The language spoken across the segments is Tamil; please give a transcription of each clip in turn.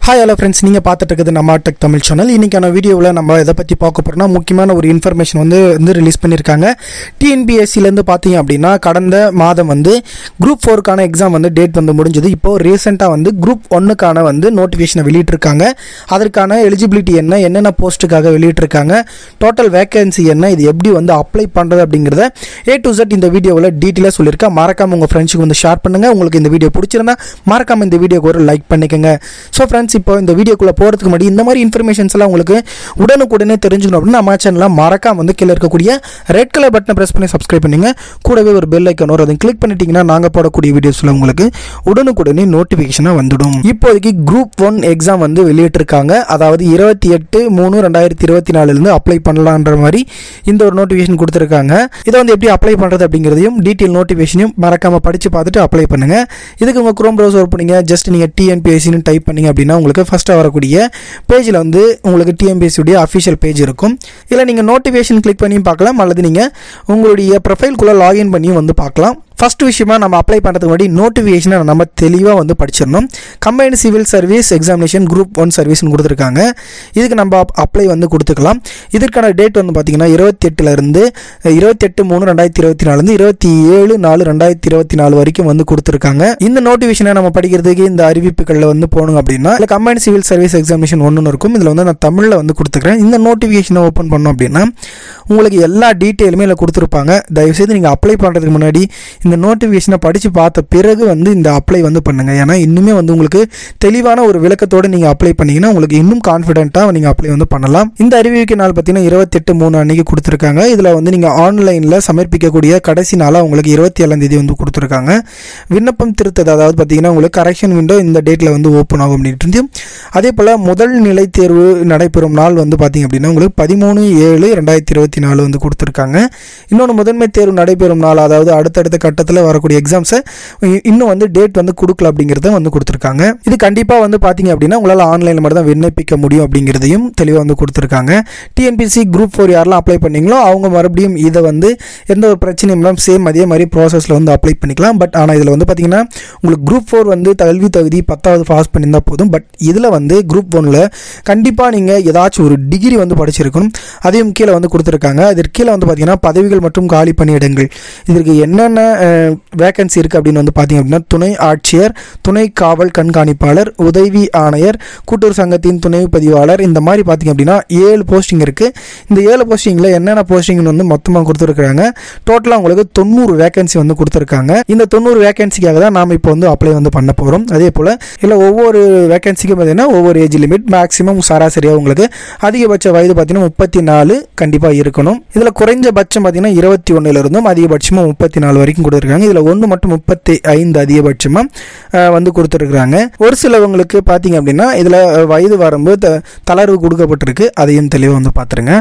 Hi hello friends, நீங்க பார்த்துட்டு இருக்குது நம்ம டெக் தமிழ் சேனல். இன்னைக்கான வீடியோவில் நம்ம எதை பற்றி பார்க்க போறோம்னா முக்கியமான ஒரு இன்ஃபர்மேஷன் வந்து ரிலீஸ் பண்ணியிருக்காங்க. டிஎன்பிஎஸ்சில இருந்து பார்த்தீங்க அப்படின்னா கடந்த மாதம் வந்து குரூப் 4க்கான எக்ஸாம் வந்து டேட் வந்து முடிஞ்சது. இப்போ ரீசெண்டாக வந்து குரூப் 1க்கான வந்து நோட்டிஃபிகேஷனை வெளியிட்டிருக்காங்க. அதற்கான எலிஜிபிலிட்டி என்னென்ன போஸ்ட்டுக்காக வெளியிட்டிருக்காங்க, டோட்டல் வேகன்சி என்ன, இது எப்படி வந்து அப்ளை பண்ணுறது அப்படிங்கிறத A to Z இந்த வீடியோவில் டீட்டெயிலாக சொல்லியிருக்கேன். மறக்காமல் உங்கள் ஃப்ரெண்ட்ஸுக்கு வந்து ஷேர் பண்ணுங்கள். உங்களுக்கு இந்த வீடியோ பிடிச்சிருந்தா மறக்காமல் இந்த வீடியோக்கு ஒரு லைக் பண்ணிக்கோங்க. ஸோ ஃப்ரெண்ட்ஸ், இப்போ இந்த வீடியோக்குள்ள போகிறதுக்கு முன்னாடி இந்த மாதிரி இன்ஃபர்மேஷன்ஸ் எல்லாம் உங்களுக்கு உடனுக்குடனே தெரிஞ்சுக்கணும் அப்படின்னா நம்ம சேனலில் மறக்காம வந்து கீழே இருக்கக்கூடிய ரெட் கலர் பட்டனை பிரஸ் பண்ணி சப்ஸ்கிரைப் பண்ணுங்க. கூடவே ஒரு பெல் ஐக்கான் வரும், அதை கிளிக் பண்ணிட்டீங்கன்னா நாங்கள் போடக்கூடிய வீடியோஸில் உங்களுக்கு உடனுக்குடனே நோட்டிஃபிகேஷனாக வந்துடும். இப்போதைக்கு குரூப் 1 எக்ஸாம் வந்து வெளியிட்டிருக்காங்க. அதாவது 28/3/2024 அப்ளை பண்ணலான்ற மாதிரி இந்த ஒரு நோட்டிஃபிகேஷன் கொடுத்துருக்காங்க. இதை வந்து எப்படி அப்ளை பண்ணுறது அப்படிங்கிறதையும் டீட்டெயில் நோட்டிஃபிகேஷனையும் மறக்காம படித்து பார்த்துட்டு அப்ளை பண்ணுங்க. இதுக்கு உங்கள் குரோம் ப்ரௌசர் ஓப்பனிங்க ஜஸ்ட் நீங்கள் டிஎன்பிஎஸ்சின்னு டைப் பண்ணிங்க அப்படின்னா உங்களுக்கு ஃபஸ்ட்டாக வரக்கூடிய பேஜில் வந்து உங்களுக்கு டிஎன்பிஎஸ்சியுடைய அஃபிஷியல் பேஜ் இருக்கும். இல்லை நீங்கள் நோட்டிஃபிகேஷன் கிளிக் பண்ணியும் பார்க்கலாம், அல்லது நீங்கள் உங்களுடைய ப்ரொஃபைல்குள்ளே லாகின் பண்ணியும் வந்து பார்க்கலாம். ஃபர்ஸ்ட் விஷயமா நம்ம அப்ளை பண்ணுறதுக்கு முன்னாடி நோட்டிஃபிகேஷனை நம்ம தெளிவாக வந்து படிச்சிடணும். Combined civil service examination group 1 சர்வீஸ்னு கொடுத்துருக்காங்க. இதுக்கு நம்ம அப்ளை வந்து கொடுத்துக்கலாம். இதற்கான டேட் வந்து பார்த்தீங்கன்னா 28/3/2024 27/4/2024 வரைக்கும் வந்து கொடுத்துருக்காங்க. இந்த நோட்டிஃபிகேஷனை நம்ம படிக்கிறதுக்கு இந்த அறிவிப்புகளில் வந்து போகணும் அப்படின்னா இல்லை கம்பைன்டு சிவில் சர்வீஸ் எக்ஸாமினேஷன் 1 இருக்கும். இதில் வந்து நான் தமிழில் வந்து கொடுத்துக்கிறேன். இந்த நோட்டிஃபிகேஷனை ஓப்பன் பண்ணோம் அப்படின்னா உங்களுக்கு எல்லா டீட்டெயிலுமே இதில் கொடுத்துருப்பாங்க. தயவுசெய்து நீங்கள் அப்ளை பண்ணுறதுக்கு முன்னாடி இந்த நோட்டிஃபிகேஷனை படித்து பார்த்த பிறகு வந்து இந்த அப்ளை வந்து பண்ணுங்கள். ஏன்னா இன்னுமே வந்து உங்களுக்கு தெளிவான ஒரு விளக்கத்தோடு நீங்கள் அப்ளை பண்ணிங்கன்னா உங்களுக்கு இன்னும் கான்ஃபிடென்ட்டாக நீங்கள் அப்ளை வந்து பண்ணலாம். இந்த அறிவிக்கை நாள் பார்த்தீங்கன்னா 28/3 அன்னைக்கு கொடுத்துருக்காங்க. இதில் வந்து நீங்கள் ஆன்லைனில் சமர்ப்பிக்கக்கூடிய கடைசி நாளாக உங்களுக்கு 27 வந்து கொடுத்துருக்காங்க. விண்ணப்பம் திருத்தது, அதாவது பார்த்தீங்கன்னா உங்களுக்கு கரெக்ஷன் விண்டோ இந்த டேட்டில் வந்து ஓப்பன் ஆகும் அப்படின்ட்டு. அதே போல் முதல் நிலை தேர்வு நடைபெறும் நாள் வந்து பார்த்தீங்க அப்படின்னா உங்களுக்கு 13/7/2024 வந்து கொடுத்துருக்காங்க. இன்னொன்று முதன்மை தேர்வு நடைபெறும் நாள், அதாவது அடுத்தடுத்த கட்டத்தில் வரக்கூடிய எக்ஸாம்ஸை இன்னும் வந்து டேட் வந்து கொடுக்கல அப்படிங்கிறத வந்து கொடுத்துருக்காங்க. இது கண்டிப்பாக வந்து பார்த்தீங்க அப்படின்னா உங்களால் ஆன்லைனில் மட்டும் தான் விண்ணப்பிக்க முடியும் அப்படிங்கிறதையும் தெளிவாக வந்து கொடுத்துருக்காங்க. டிஎன்பிஎஸ்சி குரூப் 4 யாரெல்லாம் அப்ளை பண்ணீங்களோ அவங்க மறுபடியும் இதை வந்து எந்த ஒரு பிரச்சனையும் இல்லாமல் சேம் அதே மாதிரி ப்ராசஸில் வந்து அப்ளை பண்ணிக்கலாம். பட் ஆனால் இதில் வந்து பார்த்தீங்கன்னா உங்களுக்கு குரூப் 4 வந்து கல்வி தகுதி 10வது பாஸ் பண்ணியிருந்தால் போதும். பட் இதில் வந்து குரூப் 1ல் கண்டிப்பாக நீங்கள் ஏதாச்சும் ஒரு டிகிரி வந்து படிச்சிருக்கணும். அதையும் கீழே வந்து கொடுத்துருக்காங்க. இதற்கு கீழே வந்து பார்த்தீங்கன்னா பதவிகள் மற்றும் காலி பணியிடங்கள், இதற்கு என்னென்ன வேகன்சி இருக்குது அப்படின்னு வந்து பார்த்தீங்க அப்படின்னா துணை ஆட்சியர், துணை காவல் கண்காணிப்பாளர், உதவி ஆணையர், கூட்டுறவு சங்கத்தின் துணை பதிவாளர், இந்த மாதிரி பார்த்தீங்க அப்படின்னா 7 போஸ்டிங் இருக்குது. இந்த 7 போஸ்டிங்கில் என்னென்ன போஸ்டிங்னு வந்து மொத்தமாக கொடுத்துருக்காங்க. டோட்டலாக உங்களுக்கு 90 வேகன்சி வந்து கொடுத்துருக்காங்க. இந்த 90 வேகன்சிக்காக தான் நாம் இப்போ வந்து அப்ளை வந்து பண்ண போகிறோம். அதே போல் இல்லை ஒவ்வொரு வேகன்சிக்கும் பார்த்தீங்கன்னா ஒவ்வொரு ஏஜ் லிமிட், மேக்ஸிமம் சராசரியாக உங்களுக்கு அதிகபட்ச வயது பார்த்தீங்கன்னா 34 கண்டிப்பாக இருக்கணும். இதில் குறைஞ்சபட்சம் பார்த்தீங்கன்னா 21 இருந்தும் அதிகபட்சமாக 34 வரைக்கும் கொடுத்துருக்காங்க. இதில் 1 மற்றும் 35 அதிகபட்சமாக வந்து கொடுத்துருக்குறாங்க. ஒரு சிலவங்களுக்கு பார்த்தீங்க அப்படின்னா இதில் வயது வரம்பு தளர்வு கொடுக்கப்பட்டிருக்கு. அதையும் தெளிவாக வந்து பார்த்துருங்க.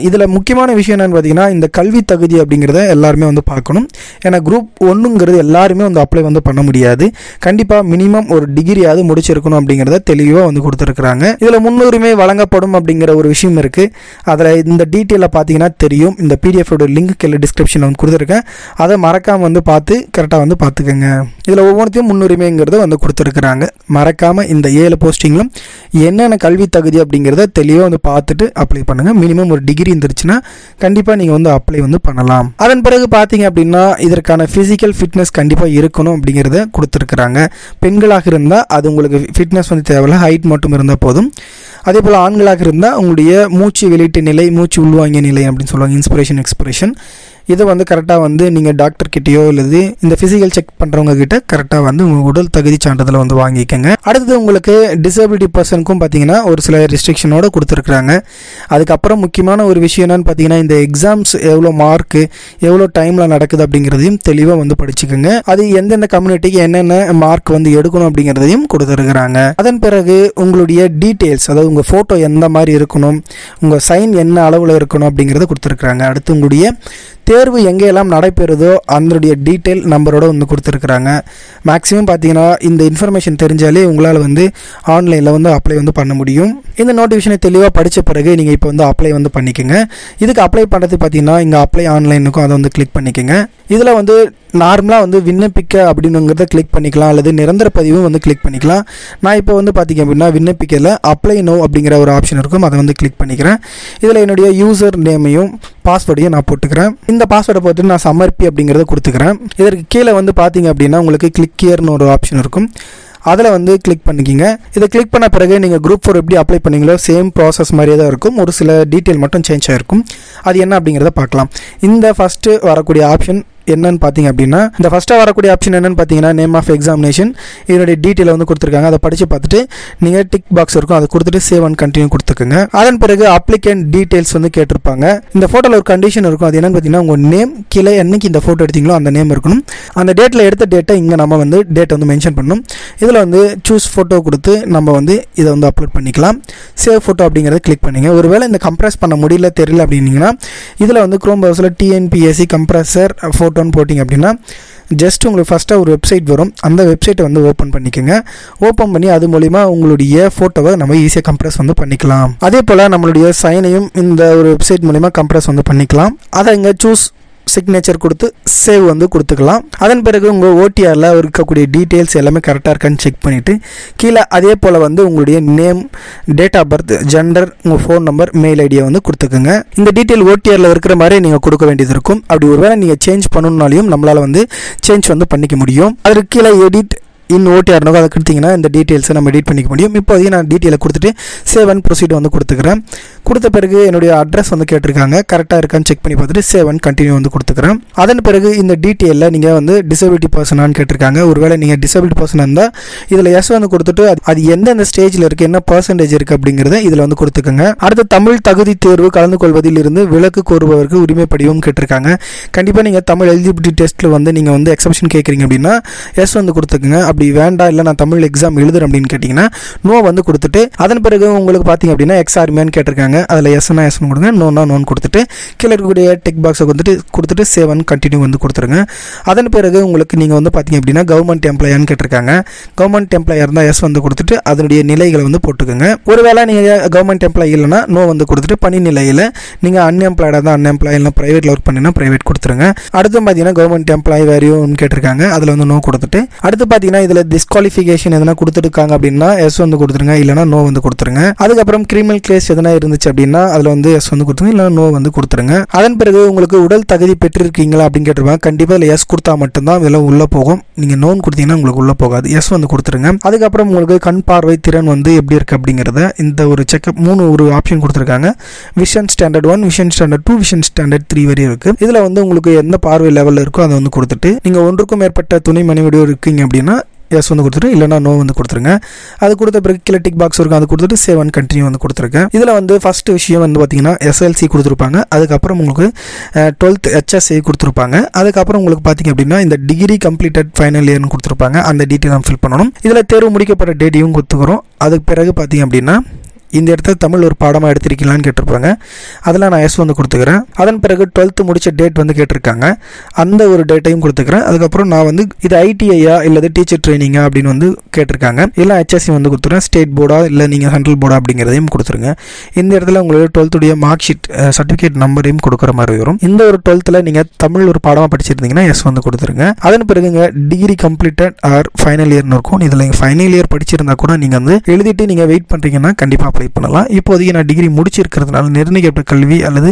இதில் முக்கியமான விஷயம் என்னென்னு பார்த்தீங்கன்னா இந்த கல்வி தகுதி அப்படிங்கிறத எல்லாருமே வந்து பார்க்கணும். ஏன்னா குரூப் 1ங்கிறது எல்லாருமே வந்து அப்ளை வந்து பண்ண முடியாது. கண்டிப்பாக மினிமம் ஒரு டிகிரியாவது முடிச்சிருக்கணும் அப்படிங்கிறத தெளிவாக வந்து கொடுத்துருக்குறாங்க. இதில் முன்னுரிமை வழங்கப்படும் அப்படிங்கிற ஒரு விஷயம் இருக்குது. அதில் இந்த டீட்டெயிலில் பார்த்தீங்கன்னா தெரியும். இந்த பிடிஎஃபோட லிங்க் கீழே டிஸ்கிரிப்ஷனில் வந்து கொடுத்துருக்கேன். அதை மறக்காமல் வந்து பார்த்து கரெக்டாக வந்து பார்த்துக்கோங்க. இதில் ஒவ்வொன்றையும் முன்னுரிமைங்கிறத வந்து கொடுத்துருக்குறாங்க. மறக்காமல் இந்த 7 போஸ்டிங்களும் என்னென்ன கல்வி தகுதி அப்படிங்கிறத தெளிவாக வந்து பார்த்துட்டு அப்ளை பண்ணுங்கள். மினிமம் ஒரு டிகிரி இருந்துருச்சுன்னா கண்டிப்பாக நீங்கள் வந்து அப்ளை வந்து பண்ணலாம். அதன் பிறகு பார்த்தீங்க அப்படின்னா இதற்கான ஃபிசிக்கல் ஃபிட்னஸ் கண்டிப்பாக இருக்கணும் அப்படிங்கிறத கொடுத்துருக்குறாங்க. பெண்களாக இருந்தால் அது உங்களுக்கு ஃபிட்னஸ் வந்து தேவையில்லை, ஹைட் மட்டும் இருந்தால் போதும். அதே போல் ஆண்களாக இருந்தால் உங்களுடைய மூச்சு வெளியீட்டு நிலை, மூச்சு உள்வாங்கிய நிலை அப்படின்னு சொல்லுவாங்க, இன்ஸ்பிரேஷன் எக்ஸ்பிரேஷன், இதை வந்து கரெக்டாக வந்து நீங்கள் டாக்டர்கிட்டையோ இல்லது இந்த ஃபிசிக்கல் செக் பண்ணுறவங்க கிட்ட கரெக்டாக வந்து உங்கள் உடல் தகுதி சான்றிதழ் வந்து வாங்கிக்கோங்க. அடுத்தது உங்களுக்கு டிசபிலிட்டி பர்சனுக்கும் பார்த்தீங்கன்னா ஒரு சில ரெஸ்ட்ரிக்ஷனோடு கொடுத்துருக்குறாங்க. அதுக்கப்புறம் முக்கியமான ஒரு விஷயம் என்னன்னு பார்த்தீங்கன்னா இந்த எக்ஸாம்ஸ் எவ்வளோ மார்க்கு எவ்வளோ டைமில் நடக்குது அப்படிங்கிறதையும் தெளிவாக வந்து படிச்சுக்கோங்க. அது எந்தெந்த கம்யூனிட்டிக்கு என்னென்ன மார்க் வந்து எடுக்கணும் அப்படிங்கிறதையும் கொடுத்துருக்குறாங்க. அதன் பிறகு உங்களுடைய டீட்டெயில்ஸ், அதாவது உங்கள் ஃபோட்டோ எந்த மாதிரி இருக்கணும், உங்கள் சைன் என்ன அளவில் இருக்கணும் அப்படிங்கிறத கொடுத்துருக்குறாங்க. அடுத்து உங்களுடைய தேர்வு எங்கெல்லாம் நடைபெறுதோ அதனுடைய டீட்டெயில் நம்பரோட வந்து கொடுத்துருக்குறாங்க. மேக்ஸிமம் பார்த்தீங்கன்னா இந்த இன்ஃபர்மேஷன் தெரிஞ்சாலே உங்களால் வந்து ஆன்லைனில் வந்து அப்ளை வந்து பண்ண முடியும். இந்த நோட்டிஃபிகேஷனை தெளிவாக படித்த பிறகு நீங்கள் இப்போ வந்து அப்ளை வந்து பண்ணிக்கோங்க. இதுக்கு அப்ளை பண்ணுறது பார்த்தீங்கன்னா இங்கே அப்ளை ஆன்லைனுக்கும் அதை வந்து கிளிக் பண்ணிக்கோங்க. இதில் வந்து நார்மலாக வந்து விண்ணப்பிக்க அப்படிங்கிறத கிளிக் பண்ணிக்கலாம், அல்லது நிரந்தர பதிவும் வந்து கிளிக் பண்ணிக்கலாம். நான் இப்போ வந்து பார்த்திங்க அப்படின்னா விண்ணப்பிக்கல அப்ளை நோ அப்படிங்கிற ஒரு ஆப்ஷன் இருக்கும், அதை வந்து கிளிக் பண்ணிக்கிறேன். இதில் என்னுடைய யூசர் நேமையும் பாஸ்வேர்டையும் நான் போட்டுக்கிறேன். இந்த பாஸ்வேர்டை போட்டு நான் சமர்ப்பி அப்படிங்கிறத கொடுத்துக்கிறேன். இதற்கு கீழே வந்து பார்த்திங்க அப்படின்னா உங்களுக்கு கிளிக் ஹியர்னு ஒரு ஆப்ஷன் இருக்கும், அதில் வந்து கிளிக் பண்ணிக்கிங்க. இதை கிளிக் பண்ண பிறகு நீங்கள் குரூப் 4 எப்படி அப்ளை பண்ணீங்களோ சேம் ப்ராசஸ் மாதிரியே தான் இருக்கும், ஒரு சில டீட்டெயில் மட்டும் சேஞ்ச் ஆகிருக்கும். அது என்ன அப்படிங்கிறத பார்க்கலாம். இந்த ஃபஸ்ட்டு வரக்கூடிய ஆப்ஷன் என்னன்னு பார்த்தீங்க அப்படின்னா, இந்த ஃபஸ்ட்டாக வரக்கூடிய ஆப்ஷன் என்னன்னு பார்த்தீங்கன்னா நேம் ஆஃப் எக்ஸாமினேஷன், இதனுடைய டீட்டெயில் வந்து கொடுத்துருக்காங்க. அதை படித்து பார்த்துட்டு நீங்கள் டிக் பாக்ஸ் இருக்கும் அதை கொடுத்துட்டு சேவ் அண்ட் கண்டினியூ கொடுத்துக்குங்க. அதன் பிறகு அப்ளிகேண்ட் டீட்டெயில்ஸ் வந்து கேட்டிருப்பாங்க. இந்த ஃபோட்டோவில் ஒரு கண்டிஷன் இருக்கும், அது என்னன்னு பார்த்தீங்கன்னா உங்கள் நேம் கீழே என்னைக்கு இந்த ஃபோட்டோ எடுத்தீங்களோ அந்த நேம் இருக்கணும். அந்த டேட்டில் எடுத்த டேட்டை இங்கே நம்ம வந்து டேட்டை வந்து மென்ஷன் பண்ணணும். இதில் வந்து சூஸ் ஃபோட்டோ கொடுத்து நம்ம வந்து இதை வந்து அப்லோட் பண்ணிக்கலாம். சேவ் ஃபோட்டோ அப்படிங்கிறத கிளிக் பண்ணிங்க. ஒருவேளை இந்த கம்ப்ரஸ் பண்ண முடியல தெரியல அப்படின்னீங்கன்னா இதில் வந்து குரோம் ப்ரௌசரில் டிஎன்பிஎஸ்சி கம்ப்ரஸர் ஃபோட்டோன்னு போட்டிங்க அப்படின்னா ஜஸ்ட் உங்களுக்கு ஃபஸ்ட்டாக ஒரு வெப்சைட் வரும், அந்த வெப்சைட்டை வந்து ஓப்பன் பண்ணிக்கோங்க. ஓப்பன் பண்ணி அது மூலிமா உங்களுடைய ஃபோட்டோவை நம்ம ஈஸியாக கம்ப்ரஸ் வந்து பண்ணிக்கலாம். அதே போல் நம்மளுடைய சைனையும் இந்த ஒரு வெப்சைட் மூலிமா கம்ப்ரஸ் வந்து பண்ணிக்கலாம். அதை இங்கே சூஸ் சிக்னேச்சர் கொடுத்து சேவ் வந்து கொடுத்துக்கலாம். அதன் பிறகு உங்கள் ஓடிஆரில் இருக்கக்கூடிய டீட்டெயில்ஸ் எல்லாமே கரெக்டாக இருக்கான்னு செக் பண்ணிவிட்டு கீழே அதே போல் வந்து உங்களுடைய name, date of birth, gender, உங்கள் ஃபோன் நம்பர், மெயில் ஐடியை வந்து கொடுத்துக்குங்க. இந்த டீட்டெயில் ஓடிஆரில் இருக்கிற மாதிரி நீங்கள் கொடுக்க வேண்டியது இருக்கும். அப்படி ஒருவேளை நீங்கள் சேஞ்ச் பண்ணணுன்னாலையும் நம்மளால் வந்து சேஞ்ச் வந்து பண்ணிக்க முடியும். அதற்கு கீழே எடிட் இன் ஓடிஆர்னோ அதை கொடுத்தீங்கன்னா இந்த டீட்டெயில்ஸை நம்ம எடிட் பண்ணிக்க முடியும். இப்போதைக்கு நான் டீட்டெயிலை கொடுத்துட்டு சேவ் அண்ட் ப்ரொசீட் வந்து கொடுத்துக்கிறேன். கொடுத்த பிறகு என்னுடைய அட்ரஸ் வந்து கேட்டிருக்காங்க, கரெக்டாக இருக்கான்னு செக் பண்ணி பார்த்துட்டு சேவ் அண்ட் கண்டினியூ வந்து கொடுத்துக்கிறேன். அதன் பிறகு இந்த டீட்டெயிலில் நீங்கள் வந்து டிசபிலிட்டி பர்சனான்னு கேட்டிருக்காங்க. ஒருவேளை நீங்கள் டிசபிலிட்டி பர்சனாக இருந்தால் இதில் எஸ் வந்து கொடுத்துட்டு அது எந்தெந்த ஸ்டேஜில் இருக்குது, என்ன பர்சன்டேஜ் இருக்குது அப்படிங்கிறத இதில் வந்து கொடுத்துக்கோங்க. அடுத்து தமிழ் தகுதி தேர்வு கலந்து கொள்வதில் இருந்து விலக்கு கோருபவருக்கு உரிமை படிவம் கேட்டிருக்காங்க. கண்டிப்பாக நீங்கள் தமிழ் எலிஜிபிலிட்டி டெஸ்ட்டில் வந்து நீங்கள் வந்து எக்ஸப்ஷன் கேட்குறீங்க அப்படின்னா எஸ் வந்து கொடுத்துக்குங்க. அப்படி வேண்டாம் இல்லை நான் தமிழ் எக்ஸாம் எழுதுறேன் அப்படின்னு கேட்டிங்கன்னா நோ வந்து கொடுத்துட்டு அதன் பிறகு உங்களுக்கு பார்த்தீங்க அப்படின்னா எக்ஸ்ஆர்மியான்னு கேட்டிருக்காங்க. அதில் எஸ்னா எஸ்னு கொடுங்க, நோனா நோன் கொடுத்துட்டு கீழே இருக்கக்கூடிய டிக் பாக்ஸை கொடுத்துட்டு சேவ் அண்ட் கண்டினியூ வந்து கொடுத்துருங்க. அதன் பிறகு உங்களுக்கு நீங்கள் வந்து பார்த்தீங்க அப்படின்னா கவர்மெண்ட் எம்ப்ளாயான்னு கேட்டிருக்காங்க. கவர்மெண்ட் எம்ப்ளாயாக இருந்தால் எஸ் வந்து கொடுத்துட்டு அதனுடைய நிலைகளை வந்து போட்டுக்கோங்க. ஒருவேளை நீங்கள் கவர்மெண்ட் எம்ப்ளாயி இல்லைனா நோ வந்து கொடுத்துட்டு பணி நிலையில் நீங்கள் அன்எம்ப்ளாய்டாக தான் அன்எம்ப்ளாய் இல்லை ப்ரைவேட்டில் ஒர்க் பண்ணினா ப்ரைவேட் கொடுத்துருங்க. அடுத்து பார்த்தீங்கன்னா கவர்மெண்ட் எம்ப்ளாயி வேறியும் கேட்டிருக்காங்க, அதில் வந்து நோ கொடுத்துட்டு அடுத்து பார்த்தீங்கன்னா இதில் டிஸ்குவாலிஃபிகேஷன் எதனா கொடுத்துருக்காங்க அப்படின்னா எஸ் வந்து கொடுத்துருங்க, இல்லைனா நோ வந்து கொடுத்துருங்க. அதுக்கப்புறம் கிரிமினல் கேஸ் எதனா இருந்துச்சு அப்படின்னா அதில் வந்து எஸ் வந்து கொடுத்துருங்க, இல்லைனா நோ வந்து கொடுத்துருங்க. அதன் பிறகு உங்களுக்கு உடல் தகுதி பெற்றிருக்கீங்களா அப்படின்னு கேட்டிருப்பாங்க. கண்டிப்பாக இதில் எஸ் கொடுத்தா மட்டும்தான் இதெல்லாம் உள்ளே போகும். நீங்கள் நோன் கொடுத்தீங்கன்னா உங்களுக்கு உள்ளே போகாது, எஸ் வந்து கொடுத்துருங்க. அதுக்கப்புறம் உங்களுக்கு கண் பார்வை திறன் வந்து எப்படி இருக்குது அப்படிங்கிறத இந்த ஒரு செக்அப் 3 ஒரு ஆப்ஷன் கொடுத்துருக்காங்க. Vision standard 1, vision standard 2, vision standard 3 வரையும் இருக்குது. இதில் வந்து உங்களுக்கு எந்த பார்வை லெவலில் இருக்கோ அதை வந்து கொடுத்துட்டு நீங்கள் ஒன்றுக்கும் மேற்பட்ட துணை மனைவியோடு இருக்கீங்க அப்படின்னா எஸ் வந்து கொடுத்துட்டு இல்லைனா நோ வந்து கொடுத்துருங்க. அது கொடுத்த பிறகு கீழே டிக் பாக்ஸ் இருக்கும், அது கொடுத்துட்டு சேவ் அண்ட் கண்டினியூ வந்து கொடுத்துருக்கேன். இதில் வந்து ஃபஸ்ட்டு விஷயம் வந்து பார்த்தீங்கன்னா எஸ்எல்சி கொடுத்துருப்பாங்க. அதுக்கப்புறம் உங்களுக்கு 12th HSA கொடுத்துருப்பாங்க. அதுக்கப்புறம் உங்களுக்கு பார்த்தீங்க அப்படின்னா இந்த டிகிரி கம்ப்ளீட்டட் ஃபைனல் இயர்னு கொடுத்துருப்பாங்க. அந்த டீட்டெயில் நம்ம ஃபில் பண்ணணும். இதில் தேர்வு முடிக்கப்பட்ட டேட்டையும் கொடுத்துக்கிறோம். அதுக்கு பிறகு பார்த்தீங்க அப்படின்னா இந்த இடத்துல தமிழ் ஒரு பாடமாக எடுத்திருக்கீங்களான்னு கேட்டிருப்பாங்க. அதில் நான் எஸ் வந்து கொடுத்துக்கிறேன். அதன் பிறகு 12th முடித்த டேட் வந்து கேட்டிருக்காங்க, அந்த ஒரு டேட்டையும் கொடுத்துக்கிறேன். அதுக்கப்புறம் நான் வந்து இது ஐடிஐயா இல்லை டீச்சர் ட்ரைனிங்கா அப்படின்னு வந்து கேட்டிருக்காங்க. இல்லை HSC வந்து கொடுத்துருவேன். ஸ்டேட் போர்டா இல்லை நீங்கள் சென்ட்ரல் போர்டா அப்படிங்கிறதையும் கொடுத்துருங்க. இந்த இடத்துல உங்களுக்கு 12th மார்க் ஷீட் சர்டிஃபிகேட் நம்பரையும் கொடுக்குற மாதிரி வரும். இந்த ஒரு 12th நீங்கள் தமிழ் ஒரு பாடமாக படிச்சிருந்தீங்கன்னா எஸ் வந்து கொடுத்துருங்க. அதன் பிறகுங்க டிகிரி கம்ப்ளீட்டட் ஆர் ஃபைனல் இயர்னு இருக்கும். இதில் ஃபைனல் இயர் படிச்சிருந்தா கூட நீங்கள் வந்து எழுதிட்டு நீங்கள் வெயிட் பண்ணுறீங்கன்னா கண்டிப்பாக அப்ளை பண்ணலாம். இப்போதைக்கு நான் டிகிரி முடிச்சிருக்கிறதுனால நிர்ணயிக்கப்பட்ட கல்வி அல்லது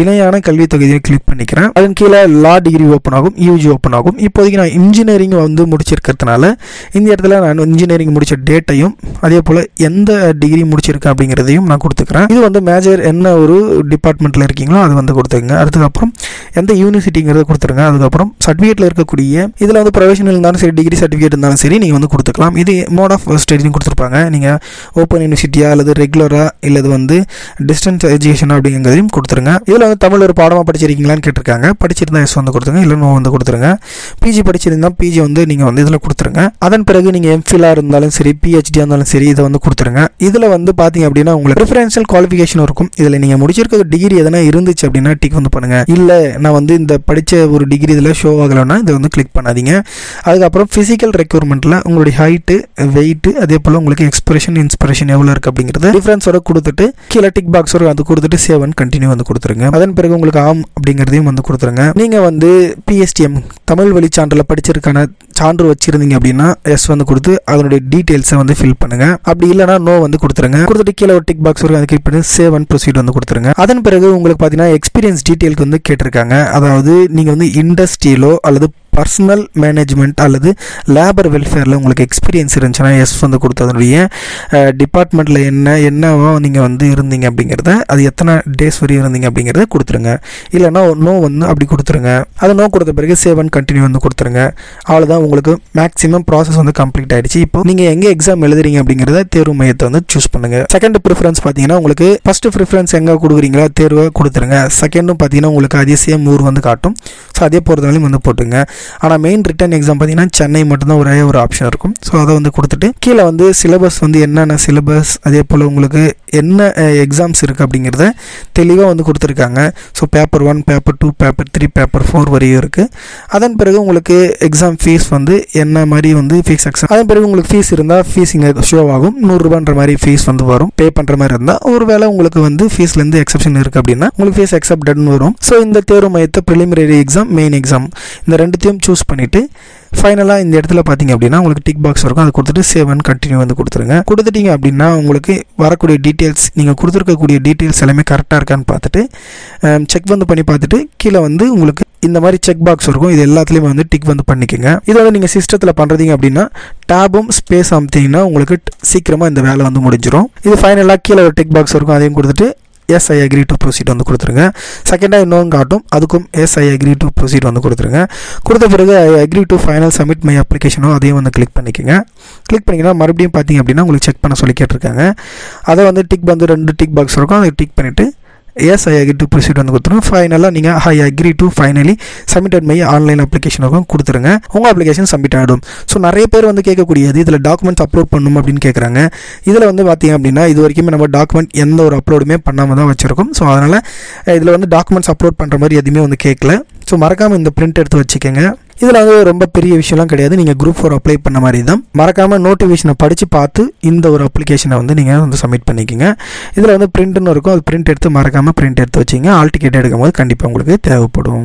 இணையான கல்வி தொகுதியை கிளிக் பண்ணிக்கிறேன். அதன் கீழே லா டிகிரி ஓப்பன் ஆகும், யூஜி ஓப்பன் ஆகும். இப்போதைக்கு நான் இன்ஜினியரிங் வந்து முடிச்சிருக்கிறதுனால இந்த இடத்துல நான் இன்ஜினியரிங் முடிச்ச டேட்டையும் அதே போல் எந்த டிகிரி முடிச்சிருக்கேன் அப்படிங்கிறதையும் நான் கொடுத்துக்கிறேன். இது வந்து மேஜர் என்ன ஒரு டிபார்ட்மெண்ட்டில் இருக்கீங்களோ அது வந்து கொடுத்துருங்க. அதுக்கப்புறம் எந்த யூனிவர்சிட்டிங்கிறத கொடுத்துருங்க. அதுக்கப்புறம் சர்டிஃபிகேட்டில் இருக்கக்கூடிய இதில் வந்து ப்ரொஃபஷனல் இருந்தாலும் சரி டிகிரி சர்டிஃபிகேட் இருந்தாலும் சரி நீங்கள் வந்து கொடுத்துக்கலாம். இது மோட் ஆஃப் ஸ்டடின்னு கொடுத்துருப்பாங்க. நீங்கள் ஓப்பன் யூனிவர்சிட்டியா அல்லது ரெகுலரா இல்லை வந்து டிஸ்டன்ஸ் எஜுகேஷன் அப்படிங்கிறதையும் கொடுத்துருங்க. இதில் வந்து தமிழ் ஒரு பாடமாக படிச்சிருக்கீங்களான்னு கேட்டிருக்காங்க. படிச்சிருந்தா எஸ் வந்து கொடுத்துருங்க, இல்லை நோ வந்து கொடுத்துருங்க. பிஜி படிச்சிருந்தால் பிஜி வந்து நீங்கள் வந்து இதில் கொடுத்துருங்க. அதன் பிறகு நீங்கள் எம்ஃபிலாக இருந்தாலும் சரி பிஹெச்டியாக இருந்தாலும் சரி இதை வந்து கொடுத்துருங்க. இதில் வந்து பார்த்தீங்க அப்படின்னா உங்களுக்கு ப்ரிஃபரன்ஷியல் குவாலிஃபிகேஷன் இருக்கும். இதில் நீங்கள் முடிச்சிருக்க டிகிரி எதனா இருந்துச்சு அப்படின்னா டிக் வந்து பண்ணுங்கள். இல்லை நான் வந்து இந்த படித்த ஒரு டிகிரி இதில் ஷோ ஆகலைன்னா இதை வந்து கிளிக் பண்ணாதீங்க. அதுக்கப்புறம் ஃபிசிக்கல் ரெக்யூர்மெண்ட்டில் உங்களுடைய ஹைட்டு, வெயிட்டு, அதே போல் உங்களுக்கு எக்ஸ்பிரஷன், இன்ஸ்பிரேஷன் எவ்வளோ இருக்குது அப்படிங்கிறது டிஃபரன்ஸோட கொடுத்துட்டு கீழே டிக் பாக்ஸோட அது கொடுத்துட்டு சேவ் அண்ட் கண்டினியூ வந்து கொடுத்துருங்க. அதன் பிறகு உங்களுக்கு ஆம் அப்படிங்கிறதையும் வந்து கொடுத்துருங்க. நீங்கள் வந்து PSTM தமிழ் வழி சான்றில் படிச்சிருக்கான சான்று வச்சிருந்தீங்க அப்படின்னா எஸ் வந்து கொடுத்து அதனுடைய டீட்டெயில்ஸை வந்து ஃபில் பண்ணுங்க. அப்படி இல்லைனா நோ வந்து கொடுத்துருங்க. கொடுத்துட்டு கீழே ஒரு டிக் பாக்ஸ் வரும், அதை கிளிக் பண்ணி சேவ் அண்ட் ப்ரொசீட் வந்து கொடுத்துருங்க. அதன் பிறகு உங்களுக்கு பார்த்தீங்கன்னா எக்ஸ்பீரியன்ஸ் டீட்டெயிலுக்கு வந்து கேட்டிருக்காங்க. அதாவது நீங்கள் வந்து இண்டஸ்ட்ரியிலோ அல்லது பர்சனல் மேனேஜ்மெண்ட் அல்லது லேபர் வெல்ஃபேரில் உங்களுக்கு எக்ஸ்பீரியன்ஸ் இருந்துச்சுன்னா எஸ் வந்து கொடுத்து அதனுடைய டிபார்ட்மெண்ட்டில் என்னவோ நீங்கள் வந்து இருந்தீங்க அப்படிங்கிறத, அது எத்தனை டேஸ் வரையும் இருந்தீங்க அப்படிங்கிறத கொடுத்துருங்க. இல்லைனா நோ வந்து அப்படி கொடுத்துருங்க. அது நோ கொடுத்த பிறகு சேவ் அண்ட் கண்டினியூ வந்து கொடுத்துருங்க. அவ்வளோதான், உங்களுக்கு மேக்ஸிமம் ப்ராசஸ் வந்து கம்ப்ளீட் ஆகிடுச்சு. இப்போ நீங்கள் எங்கே எக்ஸாம் எழுதுறீங்க அப்படிங்கிறத தேர்வு மையத்தை வந்து சூஸ் பண்ணுங்கள். செகண்ட் ப்ரிஃபரன்ஸ் பார்த்தீங்கன்னா உங்களுக்கு ஃபஸ்ட்டு ப்ரிஃபரன்ஸ் எங்கே கொடுக்குறீங்களோ தேர்வை கொடுத்துருங்க. செகண்டும் பார்த்தீங்கன்னா உங்களுக்கு அதே சேம் ஊர் வந்து காட்டும். ஸோ அதே போகிறதுனாலையும் வந்து போட்டுங்க. ஆனால் மெயின் ரிட்டன் எக்ஸாம் பார்த்தீங்கன்னா சென்னை மட்டும்தான் ஒரே ஒரு ஆப்ஷன் இருக்கும். ஸோ அதை வந்து கொடுத்துட்டு கீழே வந்து சிலபஸ் வந்து என்னென்ன சிலபஸ், அதே போல் உங்களுக்கு என்ன எக்ஸாம்ஸ் இருக்குது அப்படிங்கிறத தெளிவாக வந்து கொடுத்துருக்காங்க. So paper 1, paper 2, paper 3, paper 4 வரையும் இருக்குது. அதன் பிறகு உங்களுக்கு எக்ஸாம் ஃபீஸ் வந்து என்ன மாதிரி வந்து ஃபீஸ் எக்ஸாம், அதன் பிறகு உங்களுக்கு ஃபீஸ் இருந்தால் ஃபீஸ் இங்கே ஷோ ஆகும். 100 ரூபான்ற மாதிரி ஃபீஸ் வந்து வரும். பே பண்ணுற மாதிரி இருந்தால் ஒரு வேளை உங்களுக்கு வந்து ஃபீஸ்லேருந்து எக்ஸப்ஷன் இருக்குது அப்படின்னா உங்களுக்கு ஃபீஸ் அக்செப்டட்னு வரும். ஸோ இந்த தேர்வு மையத்தை ப்ரிலிமினரி எக்ஸாம், மெயின் எக்ஸாம் இந்த ரெண்டுத்தையும் சூஸ் பண்ணிவிட்டு ஃபைனலாக இந்த இடத்துல பார்த்தீங்க அப்படின்னா உங்களுக்கு டிக் பாக்ஸ் இருக்கும். அதை கொடுத்துட்டு சேவ் அண்ட் கண்டினியூ வந்து கொடுத்துருங்க. கொடுத்துட்டீங்க அப்படின்னா உங்களுக்கு வரக்கூடிய டீட்டெயில்ஸ், நீங்கள் கொடுத்துருக்கக்கூடிய டீட்டெயில்ஸ் எல்லாமே கரெக்டாக இருக்கான்னு பார்த்துட்டு செக் வந்து பண்ணி பார்த்துட்டு கீழே வந்து உங்களுக்கு இந்த மாதிரி செக் பாக்ஸ் இருக்கும். இது எல்லாத்துலேயுமே வந்து டிக் வந்து பண்ணிக்கோங்க. இதோட நீங்கள் சிஸ்டத்தில் பண்ணுறீங்க அப்படின்னா டேபும் ஸ்பேஸ் அமுத்திங்கன்னா உங்களுக்கு சீக்கிரமாக இந்த வேலை வந்து முடிஞ்சிடும். இது ஃபைனலாக கீழே ஒரு டிக் பாக்ஸ் இருக்கும், அதையும் கொடுத்துட்டு yes I agree to proceed வந்து கொடுத்துருங்க. செகண்டாக இன்னொன்று காட்டும், அதுக்கும் yes I agree to proceed வந்து கொடுத்துருங்க. கொடுத்த பிறகு I agree to final submit my அப்ளிகேஷனோ அதையும் வந்து கிளிக் பண்ணிக்கோங்க. கிளிக் பண்ணிங்கன்னா மறுபடியும் பார்த்தீங்க அப்படின்னா உங்களுக்கு செக் பண்ண சொல்லி கேட்டிருக்காங்க. அதை வந்து டிக் வந்து 2 டிக் பாக்ஸ் இருக்கும், அதை டிக் பண்ணிவிட்டு yes I agree to proceed வந்து கொடுத்துருங்க. ஃபைனலாக நீங்கள் I agree to finally submitted my online அப்ளிகேஷனுக்கும் கொடுத்துருங்க. உங்கள் அப்ளிகேஷன் சப்மிட் ஆகிடும். ஸோ நிறைய பேர் வந்து கேட்கக்கூடியது இதில் டாக்குமெண்ட்ஸ் அப்லோட் பண்ணணும் அப்படின்னு கேட்குறாங்க. இதில் வந்து பார்த்தீங்க அப்படின்னா இது வரைக்குமே நம்ம டாக்குமெண்ட் எந்த ஒரு அப்லோடுமே பண்ணாமல் தான் வச்சுருக்கோம். ஸோ அதனால் இதில் வந்து டாக்குமெண்ட்ஸ் அப்லோட் பண்ணுற மாதிரி எதுவுமே வந்து கேட்கல. ஸோ மறக்காமல் இந்த பிரிண்ட் எடுத்து வச்சுக்கோங்க. இதில் வந்து ரொம்ப பெரிய விஷயம்லாம் கிடையாது. நீங்கள் குரூப் 4 அப்ளை பண்ண மாதிரி தான். மறக்காமல் நோட்டிஃபிகேஷனை படித்து பார்த்து இந்த ஒரு அப்ளிகேஷனை வந்து நீங்கள் வந்து சப்மிட் பண்ணிக்கோங்க. இதில் வந்து பிரிண்ட்னு இருக்கும், அது பிரிண்ட் எடுத்து மறக்காமல் பிரிண்ட் எடுத்து வச்சிங்க. ஆல் டிக்கெட் எடுக்கும்போது கண்டிப்பாக உங்களுக்கு தேவைப்படும்.